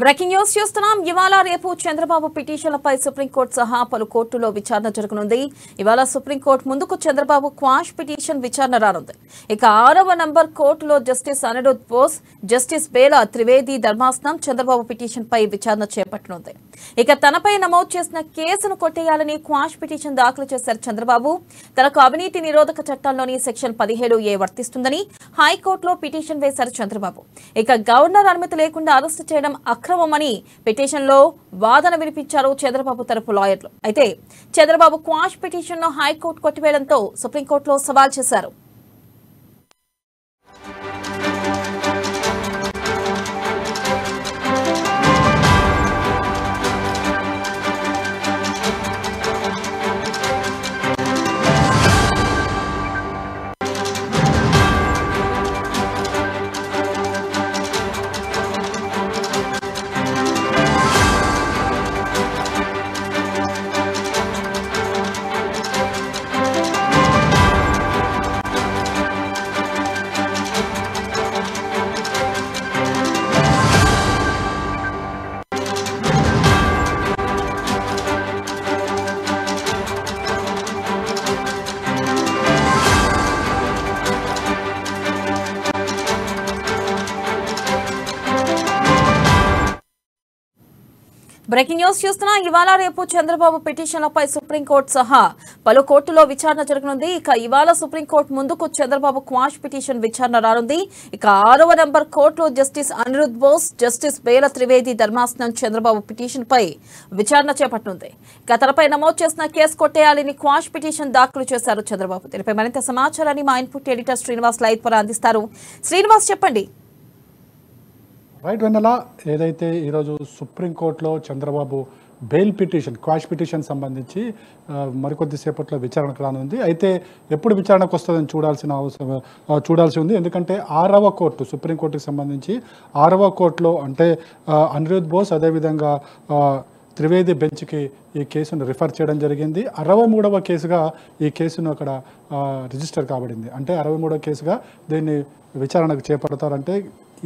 Breaking news చూస్తున్నాం. ఇవాళ రేపు చంద్రబాబు పిటిషన్లపై సుప్రీంకోర్టు సహా పలు కోర్టులో విచారణ జరగనుంది. ఇవాళ సుప్రీంకోర్టు ముందుకు చంద్రబాబు క్వాష్ పిటిషన్ విచారణ రానుంది. ఇక 6వ నంబర్ కోర్టులో జస్టిస్ అనిరుద్ బోస్, జస్టిస్ బేలా త్రివేది ధర్మాసనం చంద్రబాబు పిటిషన్ పై విచారణ చేపట్టనుంది. ఇక తనపై నమోదు చేసిన కేసును కొట్టేయాలని క్వాష్ పిటిషన్ దాఖలు చేశారు చంద్రబాబు. తనకు అవినీతి నిరోధక చట్టంలోని సెక్షన్ 17A వర్తిస్తుందని హైకోర్టులో పిటిషన్ వేశారు చంద్రబాబు. ఇక గవర్నర్ అనుమతి లేకుండా అరెస్టు చేయడం అక్రమమని పిటిషన్లో వాదన వినిపించారు చంద్రబాబు తరపు లాయర్లు. అయితే చంద్రబాబు క్వాష్ పిటిషన్ను హైకోర్టు కొట్టివేయడంతో సుప్రీంకోర్టులో సవాల్ చేశారు. బ్రేకింగ్ న్యూస్ చూస్తున్నా. ఇవాళ రేపు చంద్రబాబు పిటిషన్లపై సుప్రీంకోర్టు సహా పలు కోర్టులో విచారణ జరగనుంది. ఇక ఇవాళ సుప్రీంకోర్టు ముందుకు చంద్రబాబు క్వాష్ పిటిషన్ విచారణ రానుంది. ఇక 6వ నంబర్ కోర్టులో జస్టిస్ అనిరుద్ బోస్, జస్టిస్ బేలా త్రివేది ధర్మాసనం చంద్రబాబు పిటిషన్ పై విచారణ చేపట్టనుంది. ఇక తనపై నమోదు చేసిన కేసు కొట్టేయాలని క్వాష్ పిటిషన్ దాఖలు చేశారు చంద్రబాబు. దీనిపై మరింత సమాచారాన్ని మా ఇన్పుట్ ఎడిటర్ శ్రీనివాస్ లైవ్ ద్వారా అందిస్తారు. శ్రీనివాస్, చెప్పండి. రైట్ వెన్నెల, ఏదైతే ఈరోజు సుప్రీంకోర్టులో Chandrababu bail petition, quash petition సంబంధించి మరికొద్దిసేపట్లో విచారణకు రానుంది. అయితే ఎప్పుడు విచారణకు వస్తుందని చూడాల్సి ఉంది. ఎందుకంటే 6వ కోర్టు, సుప్రీంకోర్టుకు సంబంధించి 6వ కోర్టులో అంటే అనిరుద్ బోస్ అదేవిధంగా త్రివేది బెంచ్కి ఈ కేసును రిఫర్ చేయడం జరిగింది. 63వ కేసుగా ఈ కేసును అక్కడ రిజిస్టర్ కాబడింది. అంటే 63వ కేసుగా దీన్ని విచారణకు చేపడతారంటే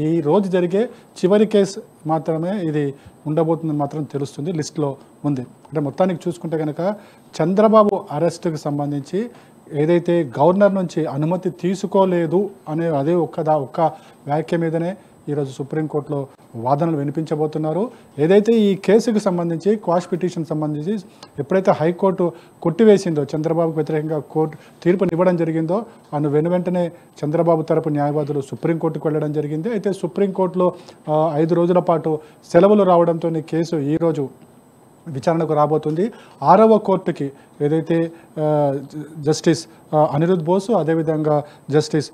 ఈ రోజు జరిగే చివరి కేసు మాత్రమే ఇది ఉండబోతుందని మాత్రం తెలుస్తుంది, లిస్టులో ఉంది. అంటే మొత్తానికి చూసుకుంటే కనుక చంద్రబాబు అరెస్టుకు సంబంధించి ఏదైతే గవర్నర్ నుంచి అనుమతి తీసుకోలేదు అనే అదే ఒక్క వ్యాఖ్య మీదనే ఈరోజు సుప్రీంకోర్టులో వాదనలు వినిపించబోతున్నారు. ఏదైతే ఈ కేసుకు సంబంధించి క్వాష్ పిటిషన్ సంబంధించి ఎప్పుడైతే హైకోర్టు కొట్టివేసిందో, చంద్రబాబుకు వ్యతిరేకంగా కోర్టు తీర్పునివ్వడం జరిగిందో వెంటనే చంద్రబాబు తరపు న్యాయవాదులు సుప్రీంకోర్టుకు వెళ్ళడం జరిగింది. అయితే సుప్రీంకోర్టులో 5 రోజుల పాటు సెలవులు రావడంతో కేసు ఈరోజు విచారణకు రాబోతుంది. 6వ కోర్టుకి ఏదైతే జస్టిస్ అనిరుద్ బోసు అదేవిధంగా జస్టిస్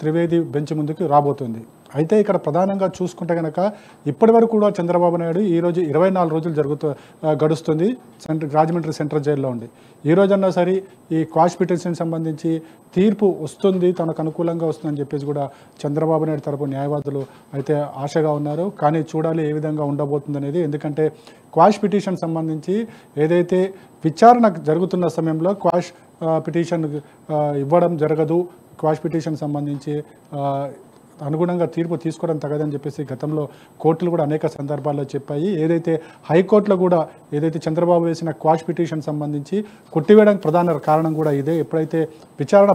త్రివేది బెంచ్ ముందుకు రాబోతుంది. అయితే ఇక్కడ ప్రధానంగా చూసుకుంటే కనుక ఇప్పటి వరకు కూడా చంద్రబాబు నాయుడు ఈరోజు 24 రోజులు గడుస్తుంది రాజమండ్రి సెంట్రల్ జైల్లో ఉండి. ఈ రోజన్నా సరే ఈ క్వాష్ పిటిషన్ సంబంధించి తీర్పు వస్తుంది, తనకు అనుకూలంగా వస్తుందని చెప్పేసి కూడా చంద్రబాబు నాయుడు తరపు న్యాయవాదులు అయితే ఆశగా ఉన్నారు. కానీ చూడాలి ఏ విధంగా ఉండబోతుంది అనేది. ఎందుకంటే క్వాష్ పిటిషన్ సంబంధించి ఏదైతే విచారణ జరుగుతున్న సమయంలో క్వాష్ పిటిషన్ ఇవ్వడం జరగదు, క్వాష్ పిటిషన్ సంబంధించి అనుగుణంగా తీర్పు తీసుకోవడం తగదని చెప్పేసి గతంలో కోర్టులు కూడా అనేక సందర్భాల్లో చెప్పాయి. ఏదైతే హైకోర్టులో కూడా ఏదైతే చంద్రబాబు వేసిన క్వాష్ పిటిషన్ సంబంధించి కొట్టివేయడానికి ప్రధాన కారణం కూడా ఇదే. ఎప్పుడైతే విచారణ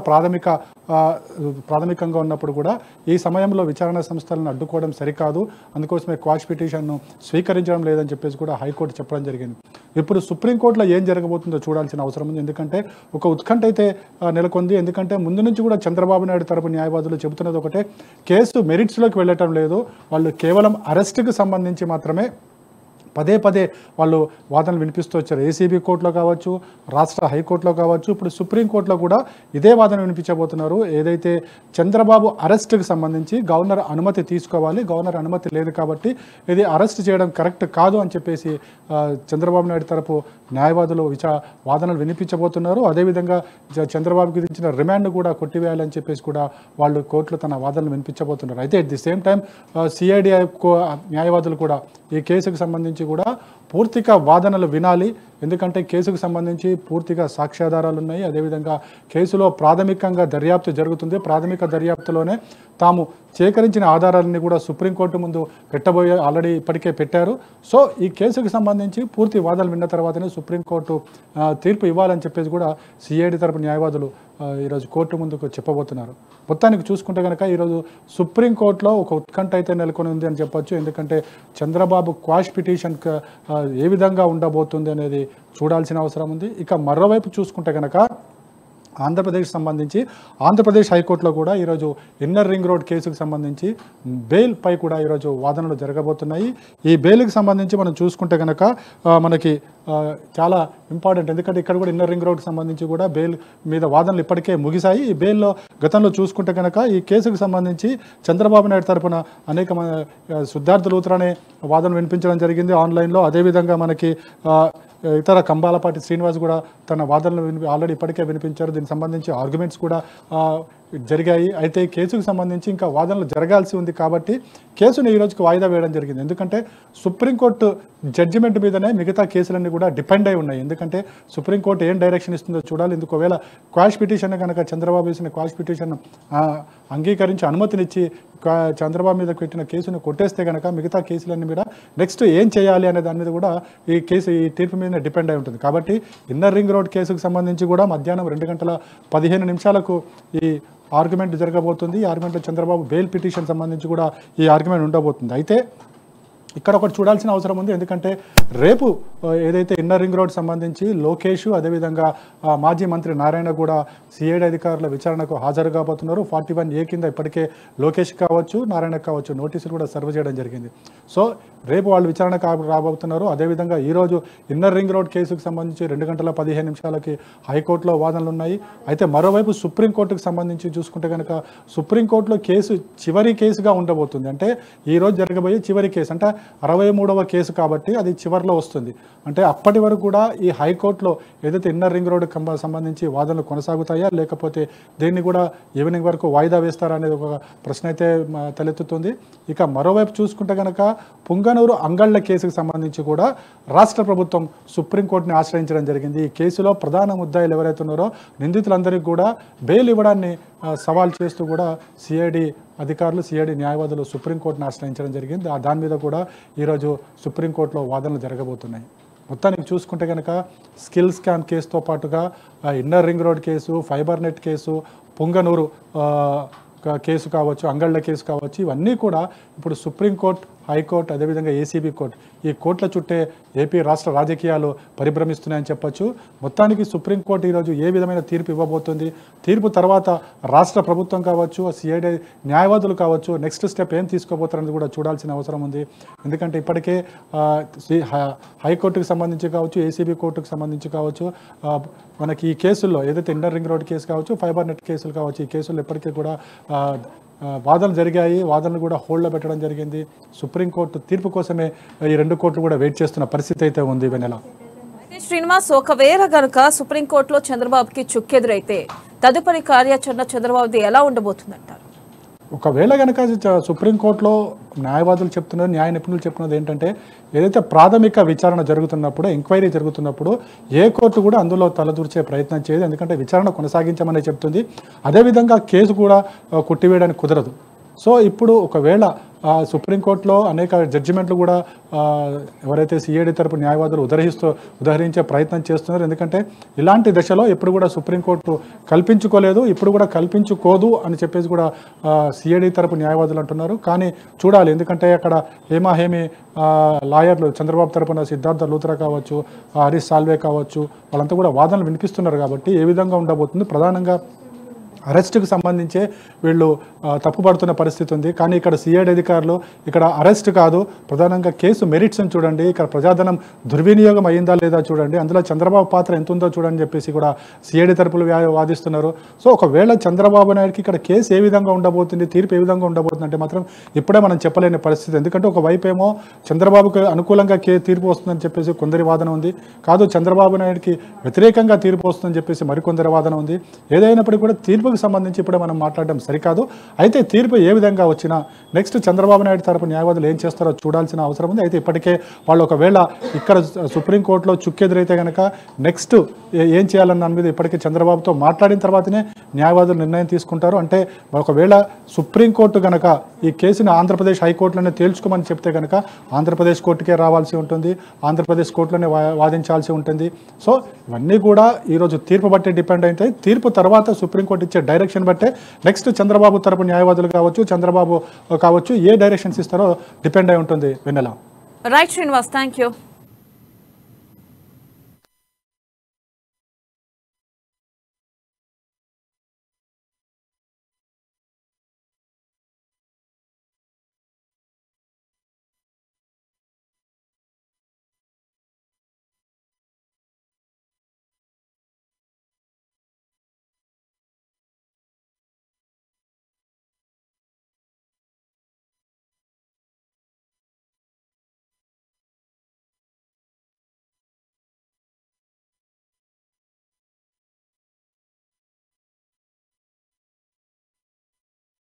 ప్రాథమికంగా ఉన్నప్పుడు కూడా ఈ సమయంలో విచారణ సంస్థలను అడ్డుకోవడం సరికాదు, అందుకోసమే క్వాష్ పిటిషన్ను స్వీకరించడం లేదని చెప్పేసి కూడా హైకోర్టు చెప్పడం జరిగింది. ఇప్పుడు సుప్రీంకోర్టులో ఏం జరగబోతుందో చూడాల్సిన అవసరం ఉంది. ఎందుకంటే ఒక ఉత్కంఠ అయితే నెలకొంది. ఎందుకంటే ముందు నుంచి కూడా చంద్రబాబు నాయుడు తరపు న్యాయవాదులు చెబుతున్నది ఒకటే, కేసు మెరిట్స్లోకి వెళ్ళటం లేదు, వాళ్ళు కేవలం అరెస్టుకు సంబంధించి మాత్రమే పదే వాళ్ళు వాదనలు వినిపిస్తూ వచ్చారు. ఏసీబీ కోర్టులో కావచ్చు, రాష్ట్ర హైకోర్టులో కావచ్చు, ఇప్పుడు సుప్రీంకోర్టులో కూడా ఇదే వాదన వినిపించబోతున్నారు. ఏదైతే చంద్రబాబు అరెస్టుకు సంబంధించి గవర్నర్ అనుమతి తీసుకోవాలి, గవర్నర్ అనుమతి లేదు కాబట్టి ఇది అరెస్ట్ చేయడం కరెక్ట్ కాదు అని చెప్పేసి చంద్రబాబు నాయుడు తరపు న్యాయవాదులు వాదనలు వినిపించబోతున్నారు. అదేవిధంగా చంద్రబాబుకి విధించిన రిమాండ్ కూడా కొట్టివేయాలని చెప్పేసి కూడా వాళ్ళు కోర్టులో తన వాదనలు వినిపించబోతున్నారు. అయితే at the same time CID న్యాయవాదులు కూడా ఈ కేసుకు సంబంధించి కూడా పూర్తిగా వాదనలు వినాలి, ఎందుకంటే కేసుకు సంబంధించి పూర్తిగా సాక్ష్యాధారాలు ఉన్నాయి. అదేవిధంగా కేసులో ప్రాథమికంగా దర్యాప్తు జరుగుతుంది. ప్రాథమిక దర్యాప్తులోనే తాము సేకరించిన ఆధారాలన్నీ కూడా సుప్రీంకోర్టు ముందు ఆల్రెడీ ఇప్పటికే పెట్టారు. సో ఈ కేసుకు సంబంధించి పూర్తి వాదనలు విన్న తర్వాతనే సుప్రీంకోర్టు తీర్పు ఇవ్వాలని చెప్పేసి కూడా సిఐడి తరపు న్యాయవాదులు ఈరోజు కోర్టు ముందుకు చెప్పబోతున్నారు. మొత్తానికి చూసుకుంటే కనుక ఈరోజు సుప్రీంకోర్టులో ఒక ఉత్కంఠ అయితే నెలకొని ఉంది అని చెప్పొచ్చు. ఎందుకంటే చంద్రబాబు క్వాష్ పిటిషన్ ఏ విధంగా ఉండబోతుంది అనేది చూడాల్సిన అవసరం ఉంది. ఇక మరోవైపు చూసుకుంటే కనుక ఆంధ్రప్రదేశ్ సంబంధించి ఆంధ్రప్రదేశ్ హైకోర్టులో కూడా ఈరోజు ఇన్నర్ రింగ్ రోడ్ కేసుకు సంబంధించి బెయిల్పై కూడా ఈరోజు వాదనలు జరగబోతున్నాయి. ఈ బెయిల్కి సంబంధించి మనం చూసుకుంటే కనుక మనకి చాలా ఇంపార్టెంట్. ఎందుకంటే ఇక్కడ కూడా ఇన్నర్ రింగ్ రోడ్కి సంబంధించి కూడా బెయిల్ మీద వాదనలు ఇప్పటికే ముగిశాయి. ఈ బెయిల్లో గతంలో చూసుకుంటే కనుక ఈ కేసుకు సంబంధించి చంద్రబాబు నాయుడు తరపున అనేక సిద్ధార్థ లూత్రానే వాదన వినిపించడం జరిగింది ఆన్లైన్లో. అదేవిధంగా మనకి ఇతర కంబాలపాటి శ్రీనివాస్ కూడా తన వాదనలు ఆల్రెడీ ఇప్పటికే వినిపించారు. దీనికి సంబంధించి ఆర్గ్యుమెంట్స్ కూడా జరిగాయి. అయితే కేసుకు సంబంధించి ఇంకా వాదనలు జరగాల్సి ఉంది కాబట్టి కేసును ఈ రోజుకి వాయిదా వేయడం జరిగింది. ఎందుకంటే సుప్రీంకోర్టు జడ్జిమెంట్ మీదనే మిగతా కేసులన్నీ కూడా డిపెండ్ అయి ఉన్నాయి. ఎందుకంటే సుప్రీంకోర్టు ఏం డైరెక్షన్ ఇస్తుందో చూడాలి. ఇందుకు ఒకవేళ క్వాష్ పిటిషన్ కనుక చంద్రబాబు వేసిన క్వాష్ పిటిషన్ అంగీకరించి అనుమతినిచ్చి చంద్రబాబు మీద పెట్టిన కేసును కొట్టేస్తే కనుక మిగతా కేసులన్నీ కూడా నెక్స్ట్ ఏం చేయాలి అనే దాని మీద కూడా ఈ తీర్పు మీద డిపెండ్ అయి ఉంటుంది. కాబట్టి ఇన్నర్ రింగ్ రోడ్ కేసుకు సంబంధించి కూడా మధ్యాహ్నం 2:15 ఈ ఆర్గ్యుమెంట్ జరగబోతుంది. ఈ ఆర్గ్యుమెంట్లో చంద్రబాబు బెయిల్ పిటిషన్ సంబంధించి కూడా ఈ ఆర్గ్యుమెంట్ ఉండబోతుంది. అయితే ఇక్కడ ఒకటి చూడాల్సిన అవసరం ఉంది. ఎందుకంటే రేపు ఏదైతే ఇన్నర్ రింగ్ రోడ్ సంబంధించి లోకేష్ అదేవిధంగా మాజీ మంత్రి నారాయణ కూడా సిఐడి అధికారుల విచారణకు హాజరు కాబోతున్నారు. 41A కింద ఇప్పటికే లోకేష్ కావచ్చు నారాయణ కావచ్చు నోటీసులు కూడా సర్వ్ చేయడం జరిగింది. సో రేపు వాళ్ళు విచారణకు రాబోతున్నారు. అదేవిధంగా ఈరోజు ఇన్నర్ రింగ్ రోడ్ కేసుకు సంబంధించి 2:15 హైకోర్టులో వాదనలు ఉన్నాయి. అయితే మరోవైపు సుప్రీంకోర్టుకు సంబంధించి చూసుకుంటే కనుక సుప్రీంకోర్టులో కేసు చివరి కేసుగా ఉండబోతుంది. అంటే ఈరోజు జరగబోయే చివరి కేసు అంటే 63వ కేసు కాబట్టి అది చివరిలో వస్తుంది. అంటే అప్పటి వరకు కూడా ఈ హైకోర్టులో ఏదైతే ఇన్నర్ రింగ్ రోడ్ సంబంధించి వాదనలు కొనసాగుతాయా లేకపోతే దీన్ని కూడా ఈవినింగ్ వరకు వాయిదా వేస్తారా అనేది ఒక ప్రశ్న అయితే తలెత్తుతుంది. ఇక మరోవైపు చూసుకుంటే కనుక పుంగనూరు అంగళ్ళ కేసుకు సంబంధించి కూడా రాష్ట్ర ప్రభుత్వం సుప్రీంకోర్టుని ఆశ్రయించడం జరిగింది. ఈ కేసులో ప్రధాన ముద్దాయిలు ఎవరైతే ఉన్నారో నిందితులందరికీ కూడా బెయిల్ ఇవ్వడాన్ని సవాల్ చేస్తూ కూడా సిఐడి అధికారులు సిఐడి న్యాయవాదులు సుప్రీంకోర్టును ఆశ్రయించడం జరిగింది. దాని మీద కూడా ఈరోజు సుప్రీంకోర్టులో వాదనలు జరగబోతున్నాయి. మొత్తానికి చూసుకుంటే కనుక స్కిల్ స్కామ్ కేసుతో పాటుగా inner ring road case, fibre net case, Punganur case కావచ్చు, అంగళ్ళ కేసు కావచ్చు, ఇవన్నీ కూడా ఇప్పుడు సుప్రీంకోర్టు, హైకోర్టు అదేవిధంగా ఏసీబీ కోర్టు ఈ కోర్టుల చుట్టే ఏపీ రాష్ట్ర రాజకీయాలు పరిభ్రమిస్తున్నాయని చెప్పొచ్చు. మొత్తానికి సుప్రీంకోర్టు ఈరోజు ఏ విధమైన తీర్పు ఇవ్వబోతుంది, తీర్పు తర్వాత రాష్ట్ర ప్రభుత్వం కావచ్చు సిఐడి న్యాయవాదులు కావచ్చు నెక్స్ట్ స్టెప్ ఏం తీసుకోబోతారని కూడా చూడాల్సిన అవసరం ఉంది. ఎందుకంటే ఇప్పటికే హైకోర్టుకు సంబంధించి కావచ్చు ఏసీబీ కోర్టుకు సంబంధించి కావచ్చు మనకి ఈ కేసుల్లో ఏదైతే ఇన్నర్ రింగ్ రోడ్ కేసు కావచ్చు ఫైబర్ నెట్ కేసులు కావచ్చు ఈ కేసులు ఇప్పటికీ కూడా వాదనలు జరిగాయి. వాదనలు కూడా హోల్డ్లో పెట్టడం జరిగింది. సుప్రీంకోర్టు తీర్పు కోసమే ఈ 2 కోర్టులు కూడా వెయిట్ చేస్తున్న పరిస్థితి అయితే ఉంది. వెనెల శ్రీనివాస్, ఒకవేళ గనుక సుప్రీంకోర్టులో చంద్రబాబుకి చుక్కెదురైతే తదుపరి కార్యాచరణ చంద్రబాబుది ఎలా ఉండబోతుందంటారు? ఒకవేళ కనుక సుప్రీంకోర్టులో న్యాయవాదులు చెప్తున్నది, న్యాయ నిపుణులు చెప్తున్నది ఏంటంటే ఏదైతే ప్రాథమిక విచారణ జరుగుతున్నప్పుడు, ఎంక్వైరీ జరుగుతున్నప్పుడు ఏ కోర్టు కూడా అందులో తలదూర్చే ప్రయత్నం చేయదు. ఎందుకంటే విచారణ కొనసాగించమని చెప్తుంది. అదేవిధంగా కేసు కూడా కొట్టివేయడానికి కుదరదు. సో ఇప్పుడు ఒకవేళ సుప్రీంకోర్టులో అనేక జడ్జిమెంట్లు కూడా ఎవరైతే సిఐడి తరపు న్యాయవాదులు ఉదహరించే ప్రయత్నం చేస్తున్నారు. ఎందుకంటే ఇలాంటి దశలో ఎప్పుడు కూడా సుప్రీంకోర్టు కల్పించుకోలేదు, ఇప్పుడు కూడా కల్పించుకోదు అని చెప్పేసి కూడా సిఐడి తరపు న్యాయవాదులు అంటున్నారు. కానీ చూడాలి, ఎందుకంటే అక్కడ హేమీ లాయర్లు చంద్రబాబు తరపున సిద్ధార్థ లూత్రా కావచ్చు, హరీష్ సాల్వే కావచ్చు, వాళ్ళంతా కూడా వాదనలు వినిపిస్తున్నారు. కాబట్టి ఏ విధంగా ఉండబోతుంది, ప్రధానంగా అరెస్ట్కి సంబంధించే వీళ్ళు తప్పుపడుతున్న పరిస్థితి ఉంది. కానీ ఇక్కడ సిఐడి అధికారులు ఇక్కడ అరెస్ట్ కాదు, ప్రధానంగా కేసు మెరిట్స్ని చూడండి, ఇక్కడ ప్రజాధనం దుర్వినియోగం అయ్యిందా లేదా చూడండి, అందులో చంద్రబాబు పాత్ర ఎంత ఉందో చూడని చెప్పేసి కూడా సిఐడి తరపులు వాదిస్తున్నారు. సో ఒకవేళ చంద్రబాబు నాయుడుకి ఇక్కడ కేసు ఏ విధంగా ఉండబోతుంది, తీర్పు ఏ విధంగా ఉండబోతుంది అంటే మాత్రం ఇప్పుడే మనం చెప్పలేని పరిస్థితి. ఎందుకంటే ఒకవైపు ఏమో చంద్రబాబుకి అనుకూలంగా తీర్పు వస్తుందని చెప్పేసి కొందరి వాదన ఉంది, కాదు చంద్రబాబు నాయుడుకి వ్యతిరేకంగా తీర్పు వస్తుందని చెప్పేసి మరికొందరి వాదన ఉంది. ఏదైనప్పటికీ కూడా తీర్పుకు తీర్పుకు సంబంధించి ఇప్పుడే మనం మాట్లాడడం సరికాదు. అయితే తీర్పు ఏ విధంగా వచ్చినా నెక్స్ట్ చంద్రబాబు నాయుడు తరపు న్యాయవాదులు ఏం చేస్తారో చూడాల్సిన అవసరం ఉంది. అయితే ఇప్పటికే వాళ్ళు ఒకవేళ ఇక్కడ సుప్రీంకోర్టులో చుక్కెదురైతే కనుక నెక్స్ట్ ఏం చేయాలన్న దాని మీద ఇప్పటికే చంద్రబాబుతో మాట్లాడిన తర్వాతనే న్యాయవాదులు నిర్ణయం తీసుకుంటారు. అంటే ఒకవేళ సుప్రీంకోర్టు కనుక ఈ కేసుని ఆంధ్రప్రదేశ్ హైకోర్టులోనే తేల్చుకోమని చెప్తే కనుక ఆంధ్రప్రదేశ్ కోర్టుకే రావాల్సి ఉంటుంది, ఆంధ్రప్రదేశ్ కోర్టులోనే వాదించాల్సి ఉంటుంది. సో ఇవన్నీ కూడా ఈరోజు తీర్పు బట్టి డిపెండ్ అవుతాయి. తీర్పు తర్వాత సుప్రీంకోర్టు ఇచ్చే డైరెక్షన్ బట్టే నెక్స్ట్ చంద్రబాబు తరపు న్యాయవాదులు కావచ్చు, చంద్రబాబు కావచ్చు, ఏ డైరెక్షన్స్ ఇస్తారో డిపెండ్ అయి ఉంటుంది. Vennela. Right Srinivas, thank you.